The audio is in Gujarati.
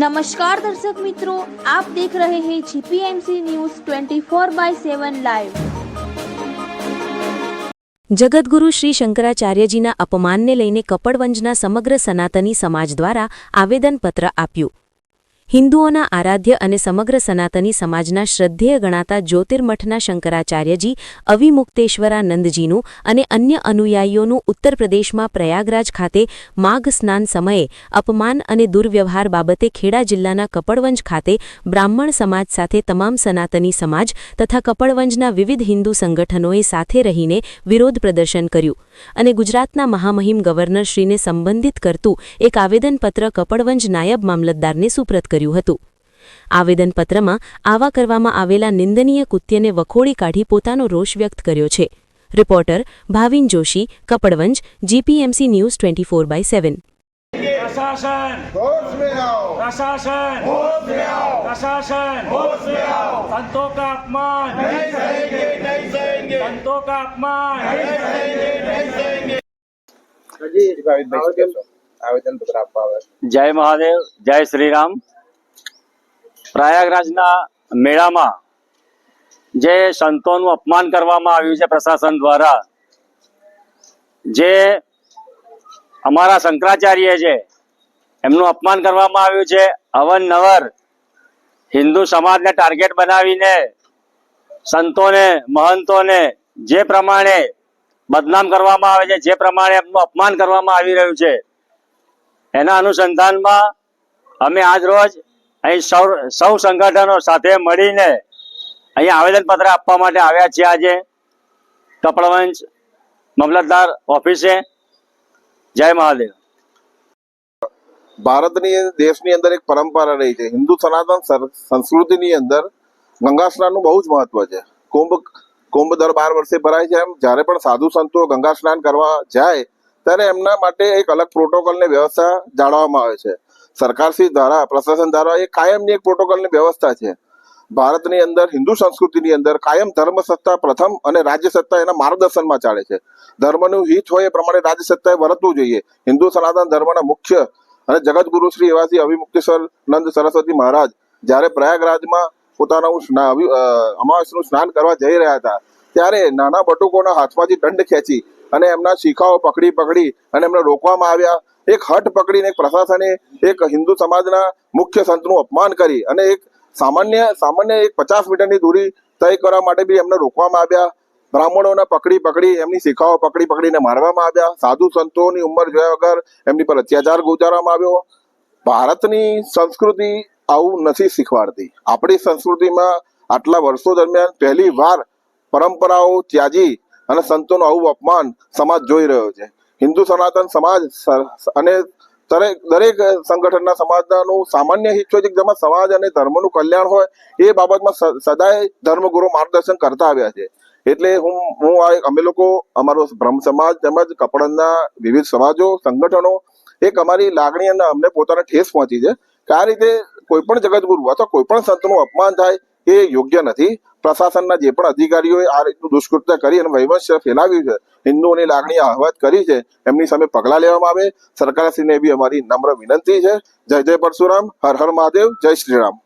नमस्कार दर्शक मित्रों, आप देख रहे हैं जीपीएमसी न्यूज 24/7 लाइव। જગતગુરુ શ્રી શંકરાચાર્યજીના અપમાનને લઈને કપડવંજના સમગ્ર સનાતની સમાજ દ્વારા આવેદનપત્ર આપ્યું। હિન્દુઓના આરાધ્ય અને સમગ્ર સનાતની સમાજના શ્રદ્ધેય ગણાતા જ્યોતિર્મઠના શંકરાચાર્યજી અવિમુક્તેશ્વરાનંદજીનું અને અન્ય અનુયાયીઓનું ઉત્તર પ્રદેશમાં પ્રયાગરાજ ખાતે માઘ સ્નાન સમયે અપમાન અને દુર્વ્યવહાર બાબતે ખેડા જિલ્લાના કપડવંજ ખાતે બ્રાહ્મણ સમાજ સાથે તમામ સનાતની સમાજ તથા કપડવંજના વિવિધ હિન્દુ સંગઠનોએ સાથે રહીને વિરોધ પ્રદર્શન કર્યું અને ગુજરાતના મહામહિમ ગવર્નરશ્રીને સંબંધિત કરતું એક આવેદનપત્ર કપડવંજ નાયબ મામલતદારને સુપ્રત કર્યું હતું। આવેદનપત્રમાં આવા કરવામાં આવેલા નિંદનીય કૃત્યને વખોડી કાઢી પોતાનો રોષ વ્યક્ત કર્યો છે। Reporter Bhavin Joshi, Kapadvanj, GPMC news 24/7। प्रशासन होश में आओ, प्रशासन होश में आओ, प्रशासन होश में आओ। संतों का अपमान नहीं सहेंगे, नहीं सहेंगे। संतों का अपमान नहीं सहेंगे, नहीं सहेंगे। आवेदन पत्र आपका जय महादेव, जय श्री राम। પ્રયાગરાજના મેળામાં જે સંતોનું અપમાન કરવામાં આવ્યું છે પ્રશાસન દ્વારા, જે અમારા શંકરાચાર્ય છે એમનું અપમાન કરવામાં આવ્યું છે। અવનવર હિન્દુ સમાજને ટાર્ગેટ બનાવીને સંતોને, મહંતોને જે પ્રમાણે બદનામ કરવામાં આવે છે, જે પ્રમાણે એમનું અપમાન કરવામાં આવી રહ્યું છે, એના અનુસંધાનમાં અમે આજ રોજ અહીં સૌ સંગઠનો સાથે મળીને અહીંયા આવેદનપત્ર આપવા માટે આવ્યા છીએ। આજે કપડવંજ મામલતદાર ઓફિસે। જય મહાદેવ। ભારતની દેશની અંદર એક પરંપરા રહી છે, હિન્દુ સનાતન સંસ્કૃતિની અંદર ગંગા સ્નાનનું બહુ જ મહત્વ છે। કુંભ દર 12 વર્ષે ભરાય છે। એમ જ્યારે પણ સાધુ સંતો ગંગા સ્નાન કરવા જાય ત્યારે એમના માટે એક અલગ પ્રોટોકોલની વ્યવસ્થા જાળવવામાં આવે છે। સરકારશ્રી દ્વારા, પ્રશાસન દ્વારા એક કાયમની એક પ્રોટોકોલની વ્યવસ્થા છે। ભારતની અંદર હિન્દુ સંસ્કૃતિની અંદર કાયમ ધર્મ સત્તા પ્રથમ અને રાજ્ય સત્તા એના માર્ગદર્શનમાં ચાલે છે। ધર્મનું હિત હોય એ પ્રમાણે રાજ્ય સત્તાએ વર્તવું જોઈએ। હિન્દુ સનાતન ધર્મના મુખ્ય અને જગતગુરુ શ્રી એવા શ્રી અવિમુક્તેશ્વરાનંદ સરસ્વતી મહારાજ જ્યારે પ્રયાગરાજમાં પોતાનું અમાવસ્યાનું સ્નાન કરવા જઈ રહ્યા હતા ત્યારે નાના બટુકોના હાથમાંથી દંડ ખેંચી અને એમના શિખાઓ પકડી અને એમને રોકવામાં આવ્યા। એક હઠ પકડીને પ્રશાસને એક હિન્દુ સમાજના મુખ્ય સંતનું અપમાન કરી અને એક સામાન્ય એક 50 મીટરની દૂરી તય કરવા માટે બી એમને રોકવામાં આવ્યા। બ્રાહ્મણોને પકડી એમની શિખાઓ પકડીને મારવામાં આવ્યા। સાધુ સંતોની ઉંમર જોયા વગર એમની પર અત્યાચાર ગુજારવામાં આવ્યો। ભારતની સંસ્કૃતિ આવું નથી શીખવાડતી। આપણી સંસ્કૃતિમાં આટલા વર્ષો દરમિયાન પહેલી વાર પરંપરાઓ ત્યાજી અને સંતોનું આવું અપમાન સમાજ જોઈ રહ્યો છે। હિન્દુ સનાતન સમાજ અને દરેક સંગઠનના સમાજનું સામાન્ય હિત હોય છે કે જેમાં સમાજ અને ધર્મનું કલ્યાણ હોય એ બાબતમાં સદાય ધર્મગુરુ માર્ગદર્શન કરતા આવ્યા છે। એટલે અમે લોકો, અમારો બ્રહ્મ સમાજ તેમજ કપડવંજના વિવિધ સમાજો, સંગઠનો એક અમારી લાગણી અને અમને પોતાને ઠેસ પહોંચી છે કે આ રીતે કોઈ પણ જગતગુરુ અથવા કોઈ પણ સંતનું અપમાન થાય એ યોગ્ય નથી। પ્રશાસનના જે પણ અધિકારીઓએ આ રીતનું દુષ્કૃત્ય કરી અને વૈમનસ્ય ફેલાવ્યું છે, હિન્દુઓની લાગણી આહ્વાત કરી છે, એમની સામે પગલાં લેવામાં આવે। સરકારશ્રીને બી અમારી નમ્ર વિનંતી છે। જય જય પરશુરામ, હર હર મહાદેવ, જય શ્રી રામ।